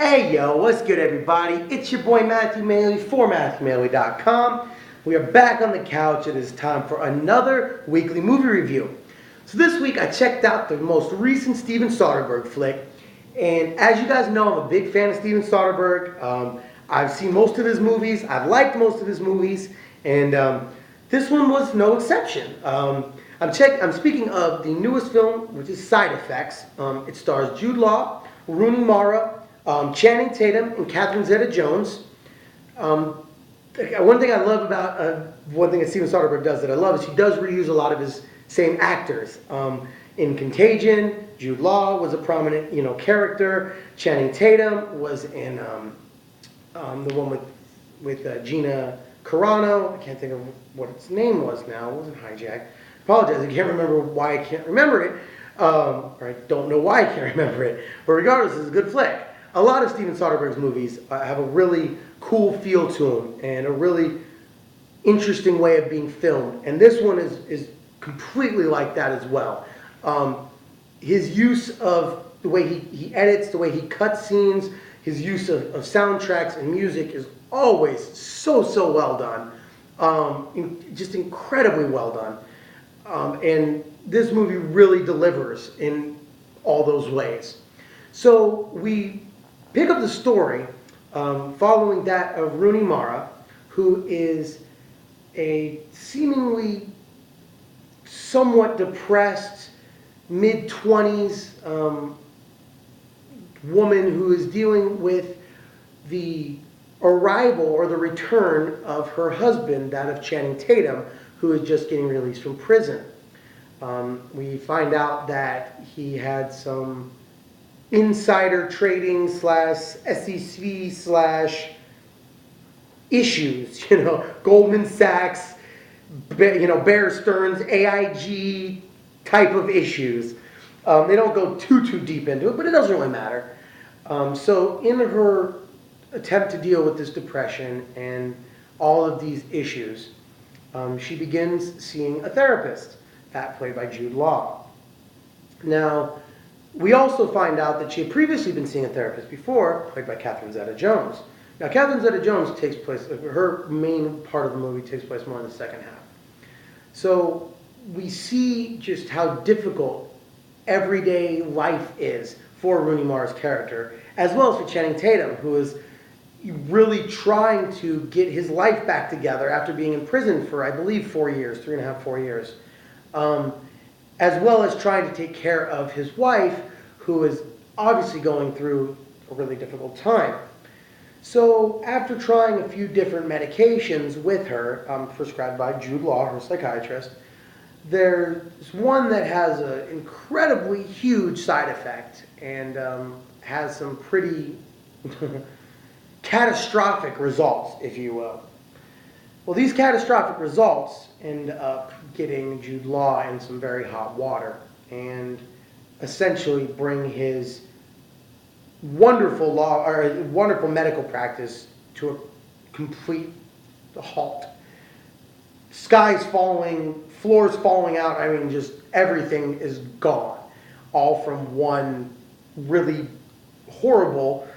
Hey yo, what's good everybody? It's your boy Matthew Maley for MatthewMaleyPoker. We are back on the couch. It is time for another weekly movie review. So this week I checked out the most recent Steven Soderbergh flick. And as you guys know, I'm a big fan of Steven Soderbergh. I've seen most of his movies. I've liked most of his movies. And this one was no exception. I'm speaking of the newest film, which is Side Effects. It stars Jude Law, Rooney Mara, Channing Tatum, and Catherine Zeta-Jones. One thing I love about, one thing that Steven Soderbergh does that I love is he does reuse a lot of his same actors. In Contagion, Jude Law was a prominent, character. Channing Tatum was in the one with Gina Carano. I can't think of what its name was now. It wasn't Hijack. Apologize, I can't remember why I can't remember it. Or I don't know why I can't remember it. But regardless, it's a good flick. A lot of Steven Soderbergh's movies have a really cool feel to them and a really interesting way of being filmed. And this one is completely like that as well. His use of the way he edits, the way he cuts scenes, his use of soundtracks and music is always so well done. Just incredibly well done. And this movie really delivers in all those ways. So we pick up the story following that of Rooney Mara, who is a seemingly somewhat depressed mid-20s woman who is dealing with the arrival or the return of her husband, that of Channing Tatum, who is just getting released from prison. We find out that he had some insider trading / SEC / issues, Goldman Sachs, Bear Stearns, AIG type of issues. They don't go too deep into it, but it doesn't really matter. So in her attempt to deal with this depression and all of these issues, she begins seeing a therapist, played by Jude Law. Now, we also find out that she had previously been seeing a therapist before, played by Catherine Zeta-Jones. Now, Catherine Zeta-Jones takes place, her main part of the movie takes place more in the second half. So we see just how difficult everyday life is for Rooney Mara's character, as well as for Channing Tatum, who is really trying to get his life back together after being in prison for, I believe, 4 years, 3.5, 4 years. As well as trying to take care of his wife, who is obviously going through a really difficult time. So after trying a few different medications with her, prescribed by Jude Law, her psychiatrist, there's one that has an incredibly huge side effect and has some pretty catastrophic results, if you will. Well, these catastrophic results end up getting Jude Law in some very hot water and essentially bring his wonderful medical practice to a complete halt. Skies falling, floors falling out, just everything is gone. All from one really horrible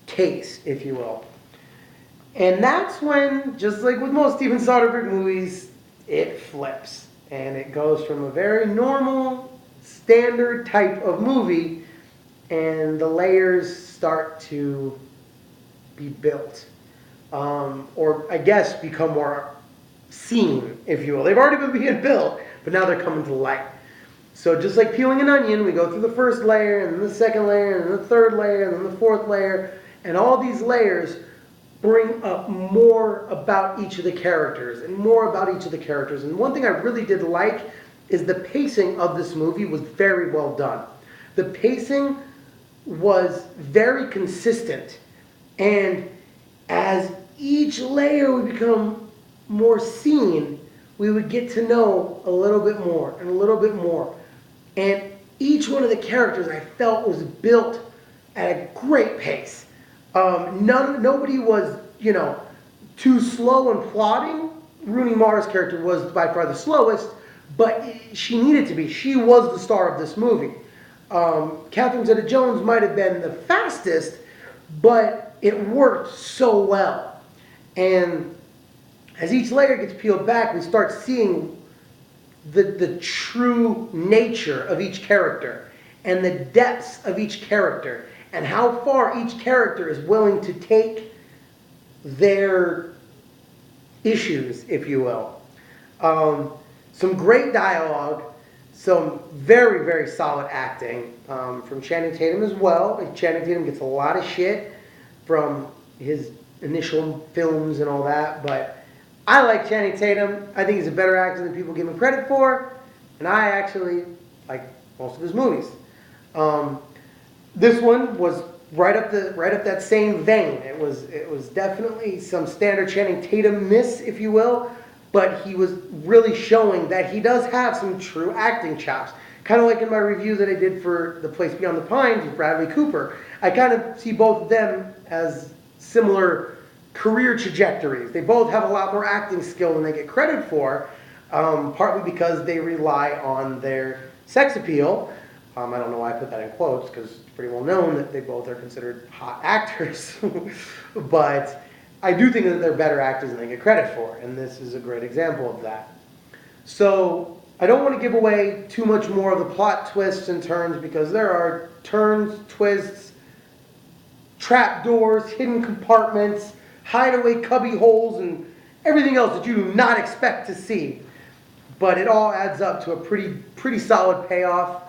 case, if you will. And that's when, just like with most Steven Soderbergh movies, it flips. And it goes from a very normal, standard type of movie, and the layers start to be built. Or, I guess, become more seen, if you will. They've already been being built, but now they're coming to light. So just like peeling an onion, we go through the first layer, and then the second layer, and then the third layer, and then the fourth layer, and all these layers bring up more about each of the characters and more about each of the characters. And one thing I really did like is the pacing of this movie was very well done. The pacing was very consistent. And as each layer would become more seen, we would get to know a little bit more and a little bit more. And each one of the characters I felt was built at a great pace. Nobody was, too slow and plodding. Rooney Mara's character was by far the slowest, but she needed to be. She was the star of this movie. Catherine Zeta-Jones might have been the fastest, but it worked so well. And as each layer gets peeled back, we start seeing the true nature of each character and the depths of each character and how far each character is willing to take their issues, if you will. Some great dialogue, some very, very solid acting from Channing Tatum as well. Channing Tatum gets a lot of shit from his initial films and all that, but I like Channing Tatum. I think he's a better actor than people give him credit for, and I actually like most of his movies. This one was right up that same vein. It was definitely some standard Channing Tatum-ness, if you will, but he was really showing that he does have some true acting chops. Kind of like in my review that I did for The Place Beyond the Pines with Bradley Cooper. I kind of see both of them as similar career trajectories. They both have a lot more acting skill than they get credit for, partly because they rely on their sex appeal. I don't know why I put that in quotes, because it's pretty well known that they both are considered hot actors. But I do think that they're better actors than they get credit for, and this is a great example of that. So I don't want to give away too much more of the plot twists and turns, because there are turns, twists, trapdoors, hidden compartments, hideaway cubby holes, and everything else that you do not expect to see. But it all adds up to a pretty solid payoff.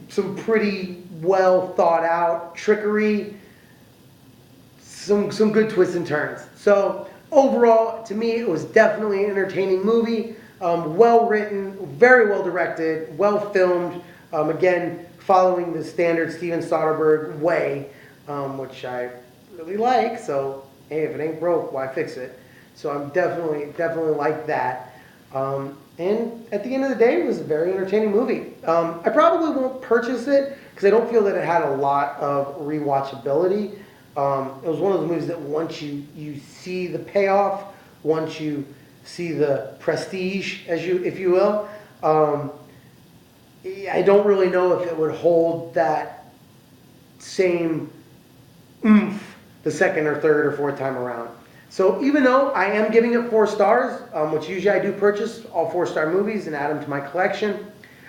Some pretty well thought out trickery, some good twists and turns. So overall, to me, it was definitely an entertaining movie. Well written, very well directed, well filmed. Again, following the standard Steven Soderbergh way, which I really like. So hey, if it ain't broke, why fix it? So I'm definitely like that. And at the end of the day, it was a very entertaining movie. I probably won't purchase it because I don't feel that it had a lot of rewatchability. It was one of those movies that once you see the payoff, once you see the prestige, if you will, I don't really know if it would hold that same oomph the second or third or fourth time around. So even though I am giving it 4 stars, which usually I do purchase all 4-star movies and add them to my collection,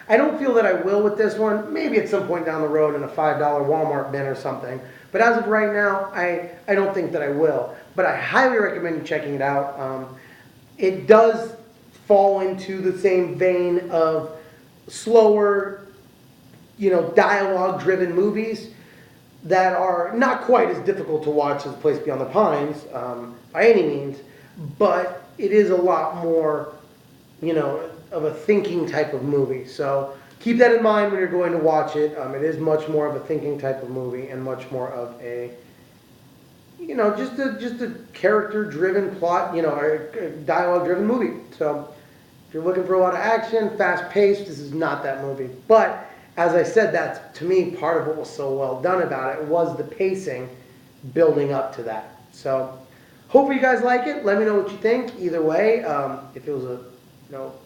I don't feel that I will with this one. Maybe at some point down the road in a $5 Walmart bin or something. But as of right now, I don't think that I will. But I highly recommend you checking it out. It does fall into the same vein of slower, dialogue-driven movies that are not quite as difficult to watch as Place Beyond the Pines, by any means, but it is a lot more, of a thinking type of movie. So keep that in mind when you're going to watch it. It is much more of a thinking type of movie and much more of a, just a character-driven plot, a dialogue-driven movie. So if you're looking for a lot of action, fast-paced, this is not that movie. But as I said, that's, to me, part of what was so well done about it was the pacing building up to that. So hopefully you guys like it. Let me know what you think. Either way, if it was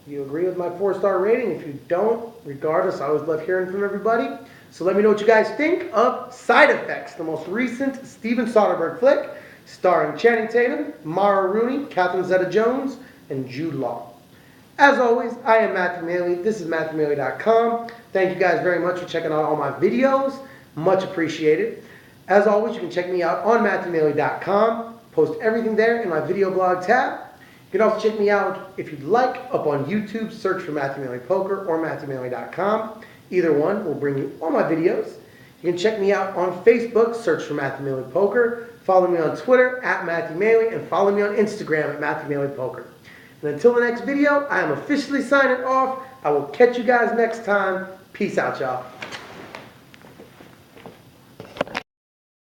you agree with my 4-star rating. If you don't, regardless, I always love hearing from everybody. So let me know what you guys think of Side Effects, the most recent Steven Soderbergh flick, starring Channing Tatum, Mara Rooney, Catherine Zeta-Jones, and Jude Law. As always, I am Matthew Maley. This is MatthewMaley.com. Thank you guys very much for checking out all my videos. Much appreciated. As always, you can check me out on MatthewMaley.com. Post everything there in my video blog tab. You can also check me out, if you'd like, up on YouTube. Search for MatthewMaleyPoker or MatthewMaley.com. Either one will bring you all my videos. You can check me out on Facebook. Search for MatthewMaleyPoker. Follow me on Twitter @MatthewMaley, and follow me on Instagram @MatthewMaleyPoker. And until the next video, I am officially signing off. I will catch you guys next time. Peace out, y'all.